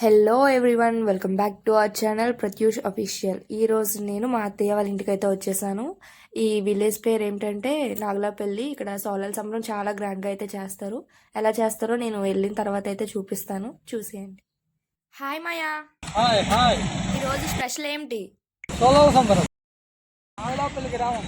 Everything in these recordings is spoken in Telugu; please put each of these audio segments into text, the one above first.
Hello everyone, welcome back to our channel Pratyush official. ఈరోజు నేను మా అత్తయ్య వాళ్ళ ఇంటికి అయితే వచ్చేసాను. ఈ విలేజ్ పేరు ఏంటంటే నాగలాపల్లి. ఇక్కడ సోలాల సంబరం చాలా గ్రాండ్గా అయితే చేస్తారు. ఎలా చేస్తారో నేను వెళ్ళిన తర్వాత అయితే చూపిస్తాను, చూసేయండి. హాయ్ మాయా. Hi hi. ఈరోజు స్పెషల్ ఏంటి? సోలాల సంబరం నాగలాపల్లి గ్రామం.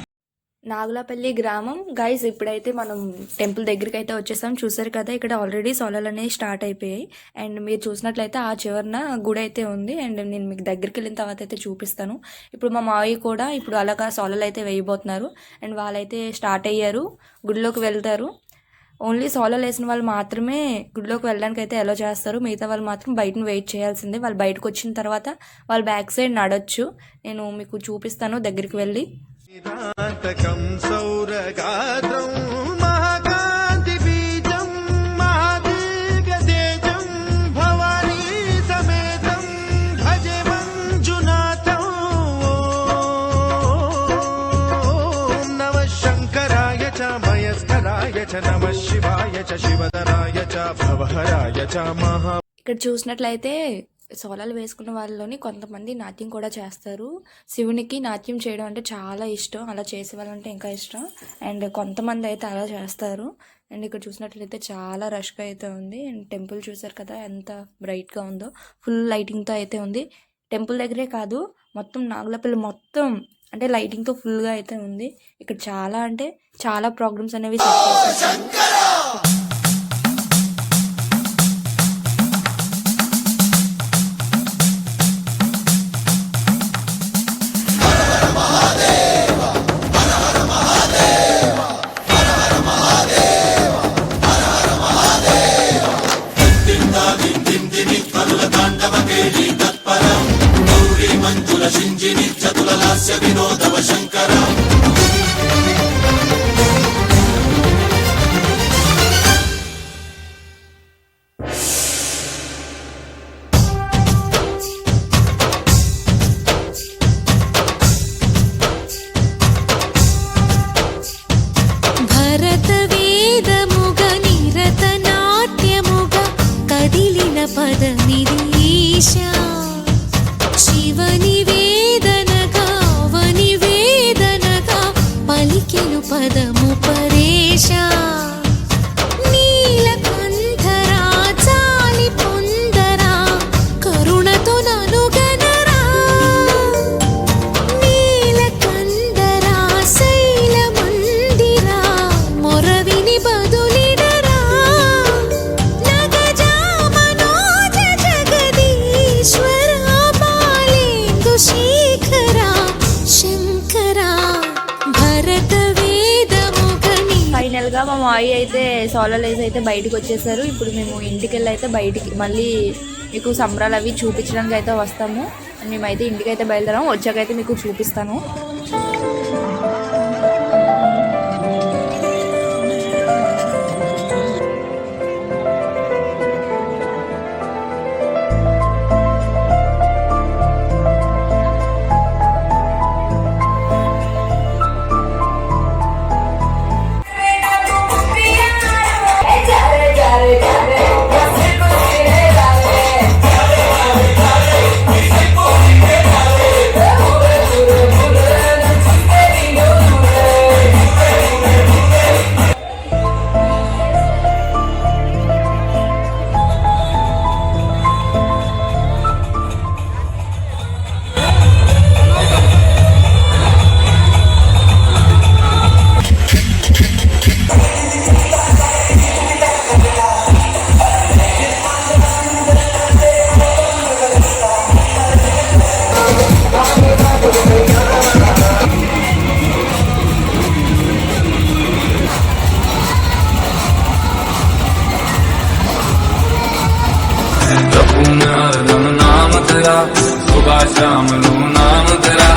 నాగులపల్లి గ్రామం గైస్. ఇప్పుడైతే మనం టెంపుల్ దగ్గరికి అయితే వచ్చేసాం. చూసారు కదా, ఇక్కడ ఆల్రెడీ సోలాలు అనేవి స్టార్ట్ అయిపోయాయి. అండ్ మీరు చూసినట్లయితే ఆ చివరన గుడి అయితే ఉంది. అండ్ నేను మీకు దగ్గరికి వెళ్ళిన తర్వాత అయితే చూపిస్తాను. ఇప్పుడు మా మావయ్య కూడా ఇప్పుడు అలాగా సోలాలు అయితే వేయబోతున్నారు. అండ్ వాళ్ళైతే స్టార్ట్ అయ్యారు, గుడిలోకి వెళ్తారు. ఓన్లీ సోలాలు వేసిన వాళ్ళు మాత్రమే గుడిలోకి వెళ్ళడానికి అయితే ఎలా చేస్తారు. మిగతా వాళ్ళు మాత్రం బయటను వెయిట్ చేయాల్సిందే. వాళ్ళు బయటకు వచ్చిన తర్వాత వాళ్ళు బ్యాక్ సైడ్ నడొచ్చు. నేను మీకు చూపిస్తాను దగ్గరికి వెళ్ళి. సౌరగాత్రం మహాకాంతి బీజం మహాదీర్ఘతేజం భవానీ సమేతం భజే మంజునాథం. నమ శంకరాయ చ మయస్కరాయ చ నమ శివాయ చ శివధరాయ చ భవహరాయ చ మహా. ఇక్కడ చూసినట్లయితే సోలాలు వేసుకున్న వాళ్ళలోని కొంతమంది నాట్యం కూడా చేస్తారు. శివునికి నాట్యం చేయడం అంటే చాలా ఇష్టం, అలా చేసే వాళ్ళంటే ఇంకా ఇష్టం. అండ్ కొంతమంది అయితే అలా చేస్తారు. అండ్ ఇక్కడ చూసినట్లయితే చాలా రష్గా అయితే ఉంది. అండ్ టెంపుల్ చూసారు కదా ఎంత బ్రైట్గా ఉందో, ఫుల్ లైటింగ్తో అయితే ఉంది. టెంపుల్ దగ్గరే కాదు, మొత్తం నాగులపల్లి మొత్తం అంటే లైటింగ్తో ఫుల్గా అయితే ఉంది. ఇక్కడ చాలా అంటే చాలా ప్రోగ్రామ్స్ అనేవి సెట్ చేస్తారు. వినోదవ శంకర భరత వేదముగ నిరత నాట్యముగ కదిలిన పదమిది ఈశా. శివని వేదనగా వని వేదనగా పలికెను పదము పరేశా. నీలకంఠరా చాలి పొందరా కరుణతో ననుగనరా. నీలకంఠరా శైల మందిరా మొరవిని బదులిడరా. నగజా మనోజ జగదీశ్వరా బాలేందు శేఖరా శంకరా భరత వేదముగని. ఫైనల్ గా మా మావయ్య అయితే సోలాలు వేసి అయితే బయటకు వచ్చేసారు. ఇప్పుడు మేము ఇంటికి వెళ్ళి అయితే బయటికి మళ్ళీ మీకు సంబరాలు అవి చూపించడానికి అయితే వస్తాము. మేమైతే ఇంటికి అయితే బయలుదేరాము. వచ్చాకైతే మీకు చూపిస్తాను. नाम तेरा सुबह शाम नु नाम तेरा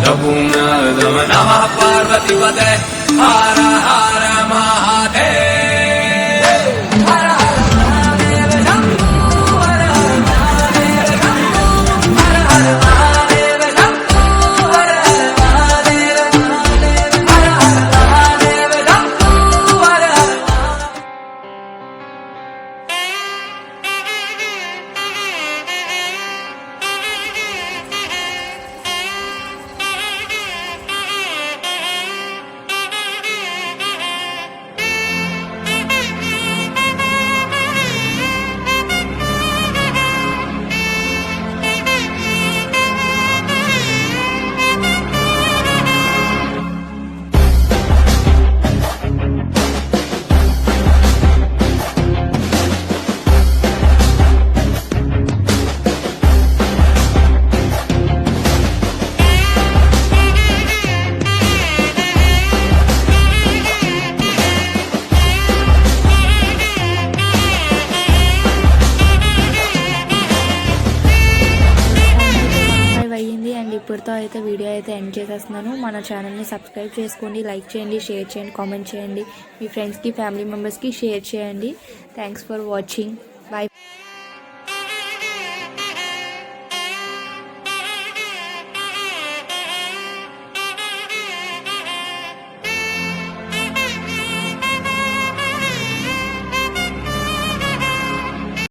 जपू दम नमः पार्वती पते हर हर महादेव. ఇప్పటితో అయితే వీడియో అయితే ఎండ్ చేసేస్తున్నాను. మన ఛానల్ని సబ్స్క్రైబ్ చేసుకోండి, లైక్ చేయండి, షేర్ చేయండి, కామెంట్ చేయండి, మీ ఫ్రెండ్స్కి ఫ్యామిలీ మెంబర్స్కి షేర్ చేయండి. Thanks for watching. బాయ్.